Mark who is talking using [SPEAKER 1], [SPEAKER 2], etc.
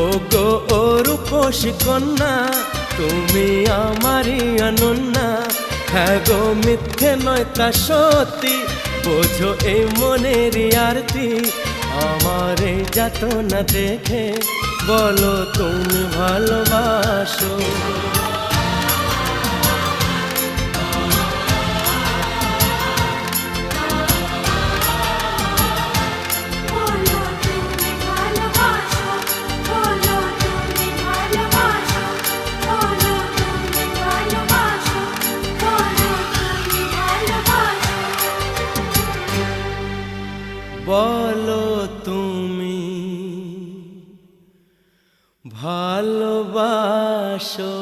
[SPEAKER 1] ও গো ও রূপসী কন্যা, তুমি আমারই অনন্যা। হ্যাঁ গো মিথ্যে নয় তা সত্যি, বোঝো এই মনের আরতি। আমার এই যাতনা দেখে বলো তুমি ভালোবাসো। বলো তুমি ভালোবাসো।